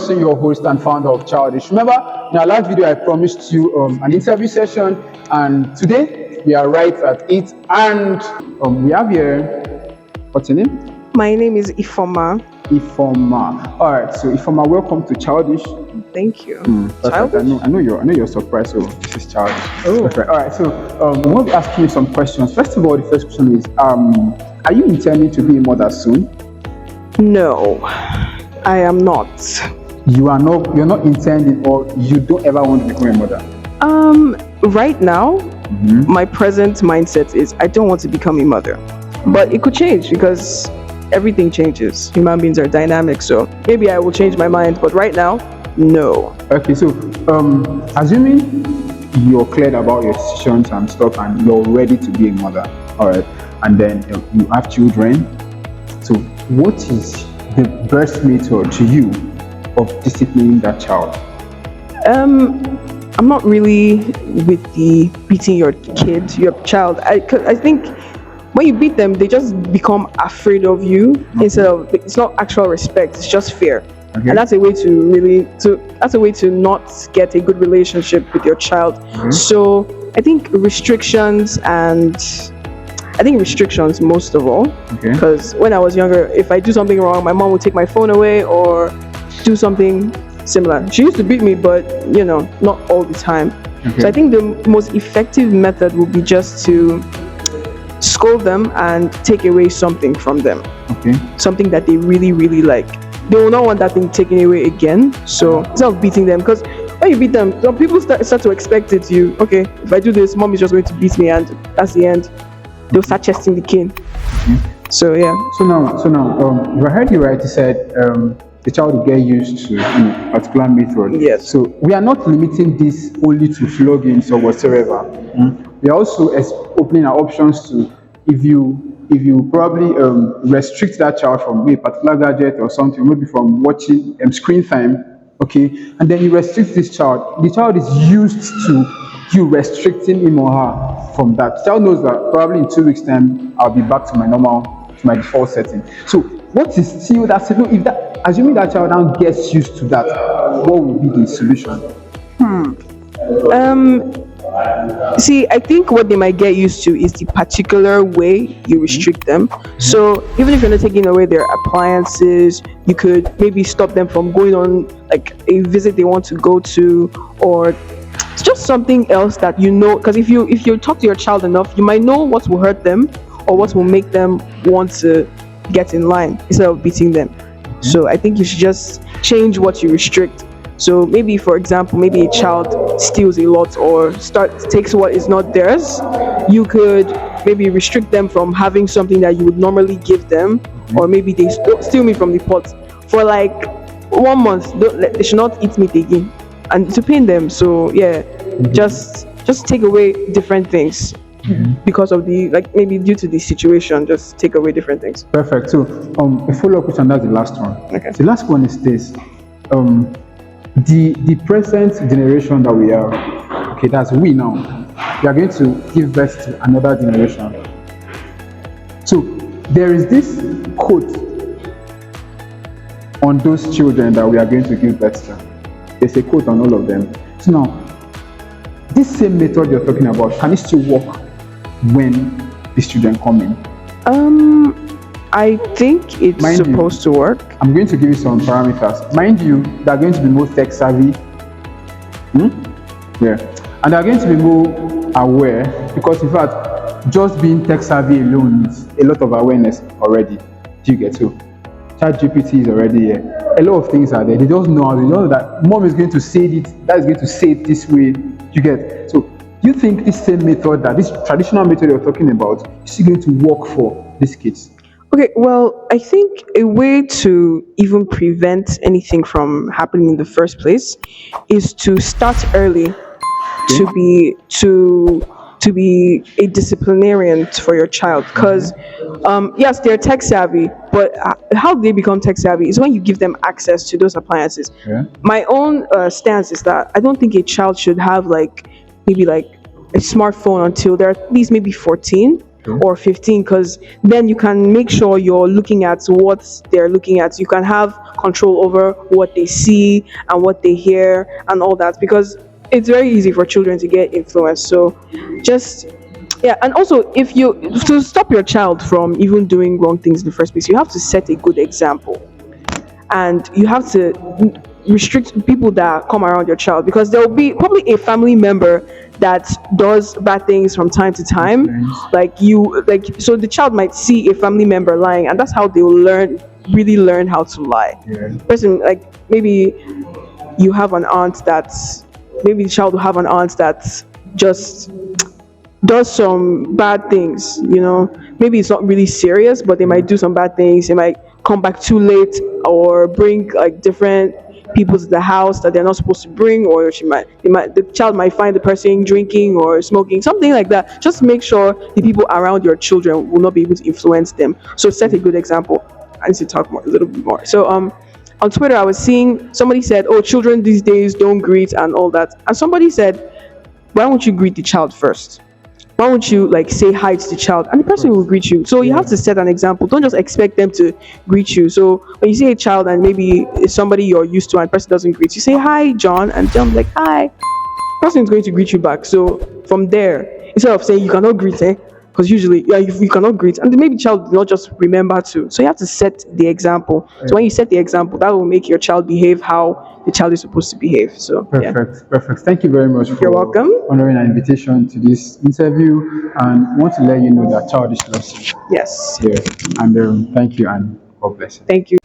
Johnson, your host and founder of Childish. Remember, in our last video, I promised you an interview session, and today we are right at it. And we have here, what's your name? My name is Ifoma. Ifoma. All right, so Ifoma, welcome to Childish. Thank you. Perfect. I know you're surprised. So this is Childish. Oh. Perfect. All right, so we want to ask you some questions. First of all, the first question is, are you intending to be a mother soon? No, I am not. You're not intending, or you don't ever want to become a mother? Right now, my present mindset is I don't want to become a mother. But it could change because everything changes. Human beings are dynamic, so maybe I will change my mind. But right now, no. Okay, so assuming you're clear about your decisions and stuff, and you're ready to be a mother, all right, and then you have children. So, what is the best method to you of disciplining that child? I'm not really with the beating your kid, your child. I think when you beat them, they just become afraid of you instead of, it's not actual respect, it's just fear. Okay. And that's a way to not get a good relationship with your child. So I think restrictions most of all, because when I was younger, if I do something wrong, my mom would take my phone away or do something similar. She used to beat me, but not all the time. So I think the most effective method would be just to scold them and take away something from them. Something that they really, really like. They will not want that thing taken away again. So instead of beating them, because when you beat them, some people start to expect it. If I do this, mom is just going to beat me, and that's the end. They'll start chesting the cane. So yeah. So now, if I heard you right, you said the child will get used to a particular method. Yes. So we are not limiting this only to floggings or whatsoever. We are also opening our options to, if you probably restrict that child from a particular gadget or something, maybe from watching screen time, and then you restrict this child. The child is used to you restricting him or her from that. The child knows that probably in 2 weeks' time I'll be back to my default setting. So what is still that? Assuming that child now gets used to that, what would be the solution? See, I think what they might get used to is the particular way you restrict them. So even if you're not taking away their appliances, you could maybe stop them from going on like a visit they want to go to, or it's just something else that because if you talk to your child enough, you might know what will hurt them or what will make them want to get in line instead of beating them. So I think you should just change what you restrict. So maybe, for example, maybe a child steals a lot or takes what is not theirs. You could maybe restrict them from having something that you would normally give them, or maybe they steal meat from the pot for like 1 month. They should not eat meat again, and to pain them. So yeah, just take away different things because of maybe due to the situation. Just take away different things. Perfect. So a follow-up question. That's the last one. Okay. The last one is this. The present generation that we are, that's we now, we are going to give birth to another generation. So there is this quote on those children that we are going to give birth to. There's a quote on all of them. So now, this same method you're talking about, can it still work when these children come in? I think it's supposed to work. I'm going to give you some parameters. Mind you, they're going to be more tech savvy. Yeah. And they're going to be more aware, because in fact, just being tech savvy alone needs a lot of awareness already. Do you get to? ChatGPT is already here. A lot of things are there. They just know how. They know that mom is going to say it, dad is going to say it this way. You get. So do you think this same method, this traditional method you're talking about, is going to work for these kids? Okay, well, I think a way to even prevent anything from happening in the first place is to start early, to be a disciplinarian for your child. Because yes, they're tech savvy, but how they become tech savvy is when you give them access to those appliances. My own stance is that I don't think a child should have maybe a smartphone until they're at least maybe 14 or 15, because then you can make sure you're looking at what they're looking at. You can have control over what they see and what they hear and all that, because it's very easy for children to get influenced. So just, yeah. And also, if you, to stop your child from even doing wrong things in the first place, you have to set a good example, and you have to restrict people that come around your child, because there will be probably a family member that does bad things from time to time, like you, like, so the child might see a family member lying, and that's how they will learn, really learn how to lie. Yeah. Person, like, maybe you have an aunt that's, maybe the child will have an aunt that just does some bad things, maybe it's not really serious, but they might do some bad things. They might come back too late, or bring like different people to the house that they're not supposed to bring, or the child might find the person drinking or smoking, something like that. Just make sure the people around your children will not be able to influence them. So set a good example. I need to talk more, a little bit more. So on Twitter, I was seeing somebody said, "Oh, children these days don't greet and all that," and somebody said, "Why don't you greet the child first? Why don't you like say hi to the child, and the person will greet you?" So you have to set an example. Don't just expect them to greet you. So when you see a child and maybe it's somebody you're used to and the person doesn't greet you, say, "Hi, John," and John's like, "Hi." Person is going to greet you back. So from there, instead of saying you cannot greet, because usually, yeah, you cannot greet, and maybe the child will not just remember to. So you have to set the example. So when you set the example, that will make your child behave how the child is supposed to behave. So yeah. Perfect. Thank you very much for You're welcome. honoring our invitation to this interview, and want to let you know that Childish loves you. Yes. Yeah, and thank you, and God bless you. Thank you.